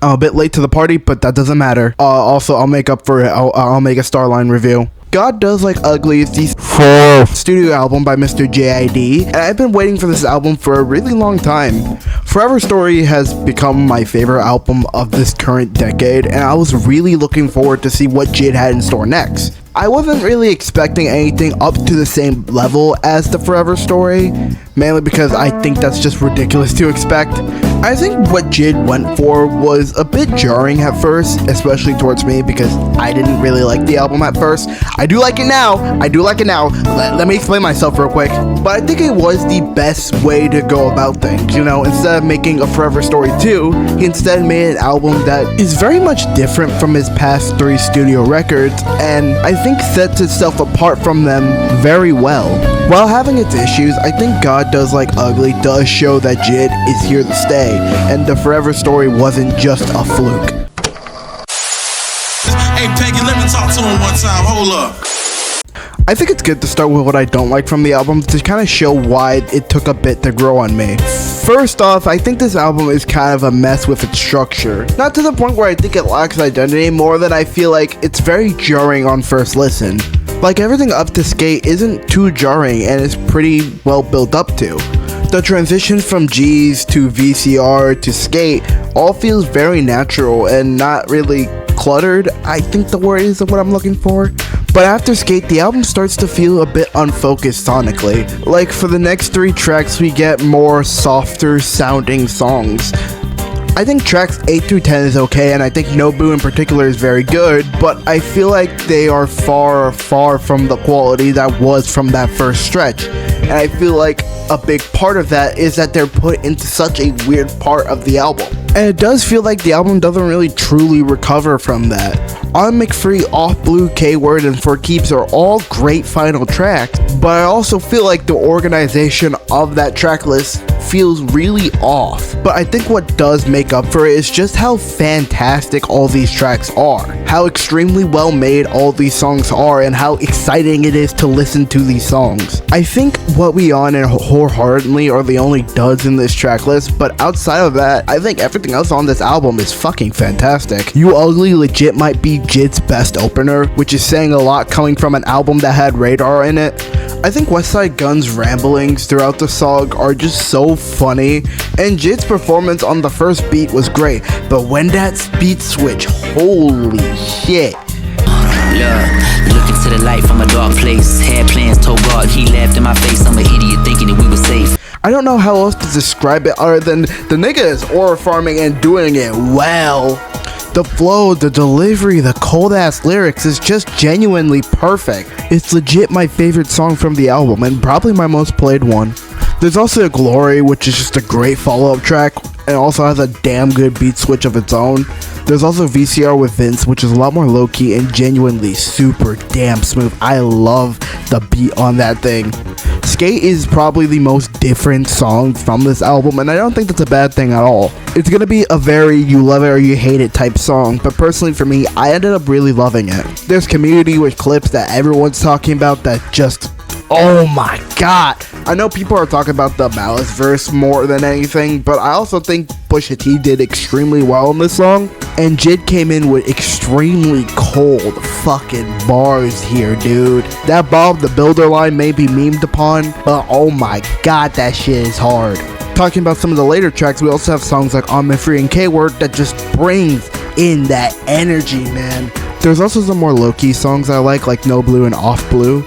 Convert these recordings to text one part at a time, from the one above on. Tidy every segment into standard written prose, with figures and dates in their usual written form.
I'm a bit late to the party, but that doesn't matter. Also, I'll make up for it. I'll make a Starline review. God Does Like Ugly is the fourth studio album by Mr. JID, and I've been waiting for this album for a really long time. Forever Story has become my favorite album of this current decade, and I was really looking forward to see what Jid had in store next. I wasn't really expecting anything up to the same level as the Forever Story, mainly because I think that's just ridiculous to expect. I think what Jid went for was a bit jarring at first, especially towards me, because I didn't really like the album at first. I do like it now. Let me explain myself real quick. But I think it was the best way to go about things, you know. Instead of making a Forever Story 2, he instead made an album that is very much different from his past 3 studio records, and I think sets itself apart from them very well. While having its issues, I think God Does Like Ugly does show that Jid is here to stay, and the Forever Story wasn't just a fluke. Hey Peggy, let me talk to him one time, hold up. I think it's good to start with what I don't like from the album to kind of show why it took a bit to grow on me. First off, I think this album is kind of a mess with its structure. Not to the point where I think it lacks identity, more than I feel like it's very jarring on first listen. Like, everything up to Skate isn't too jarring and is pretty well built up to. The transitions from G's to VCR to Skate all feels very natural and not really cluttered, I think the word is what I'm looking for. But after Skate, the album starts to feel a bit unfocused sonically. Like, for the next 3 tracks, we get more softer sounding songs. I think tracks 8 through 10 is okay, and I think Nobu in particular is very good, but I feel like they are far from the quality that was from that first stretch. And I feel like a big part of that is that they're put into such a weird part of the album. And it does feel like the album doesn't really truly recover from that. On McFree, Off Blue, K-Word, and For Keeps are all great final tracks, but I also feel like the organization of that track list feels really off. But I think what does make up for it is just how fantastic all these tracks are, how extremely well made all these songs are, and how exciting it is to listen to these songs. I think What We On and Wholeheartedly are the only duds in this track list, but outside of that, I think everything else on this album is fucking fantastic. You Ugly legit might be Jid's best opener, which is saying a lot coming from an album that had Radar in it. I think Westside Gunn's ramblings throughout the song are just so funny, and Jid's performance on the first beat was great, but when that beat switch, holy shit. Look into the light from a dark place. Had plans, told God, he laughed in my face. I'm an idiot thinking that we were safe. I don't know how else to describe it other than the nigga is aura farming and doing it well. The flow, the delivery, the cold ass lyrics is just genuinely perfect. It's legit my favorite song from the album and probably my most played one. There's also Glory, which is just a great follow-up track and also has a damn good beat switch of its own. There's also VCR with Vince, which is a lot more low-key and genuinely super damn smooth. I love the beat on that thing. Skate is probably the most different song from this album, and I don't think that's a bad thing at all. It's gonna be a very you love it or you hate it type song, but personally for me, I ended up really loving it. There's Community with clips that everyone's talking about that just, oh my god. I know people are talking about the Malice verse more than anything, but I also think Pusha T did extremely well in this song, and Jid came in with extremely cold fucking bars here, dude. That Bob the Builder line may be memed upon, but oh my god, that shit is hard. Talking about some of the later tracks, we also have songs like On My Free and K-Word that just brings in that energy, man. There's also some more low-key songs I like No Blue and Off Blue,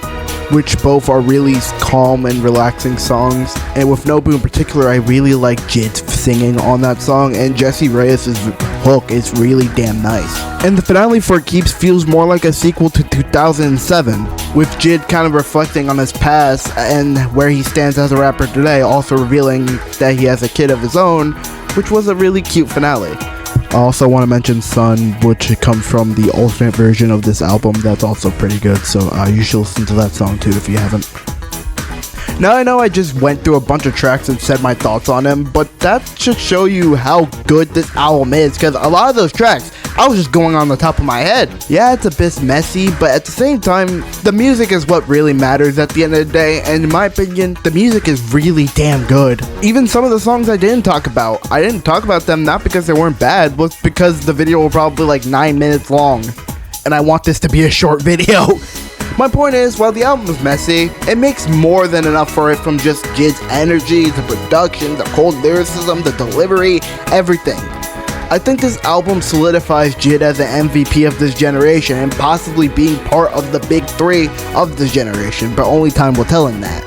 which both are really calm and relaxing songs. And with Nobu in particular, I really like Jid's singing on that song, and Jesse Reyes' hook is really damn nice. And the finale for Keeps feels more like a sequel to 2007, with Jid kind of reflecting on his past and where he stands as a rapper today, also revealing that he has a kid of his own, which was a really cute finale. I also want to mention Sun, which comes from the alternate version of this album. That's also pretty good, so you should listen to that song too if you haven't. Now I know I just went through a bunch of tracks and said my thoughts on them, but that should show you how good this album is, because a lot of those tracks I was just going on the top of my head. Yeah, it's a bit messy, but at the same time, the music is what really matters at the end of the day, and in my opinion, the music is really damn good. Even some of the songs I didn't talk about, I didn't talk about them not because they weren't bad, but because the video was probably like 9 minutes long, and I want this to be a short video. My point is, while the album is messy, it makes more than enough for it from just Jid's energy, the production, the cold lyricism, the delivery, everything. I think this album solidifies Jid as the MVP of this generation and possibly being part of the big three of this generation, but only time will tell in that.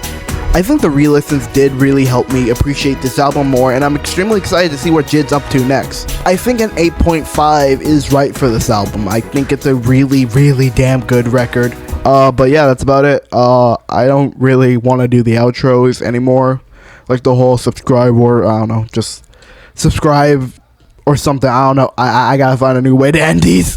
I think the re-listens did really help me appreciate this album more, and I'm extremely excited to see what Jid's up to next. I think an 8.5 is right for this album. I think it's a really, really damn good record. But yeah, that's about it. I don't really want to do the outros anymore. Like the whole subscribe or, I don't know, just subscribe or something. I don't know. I gotta find a new way to end these.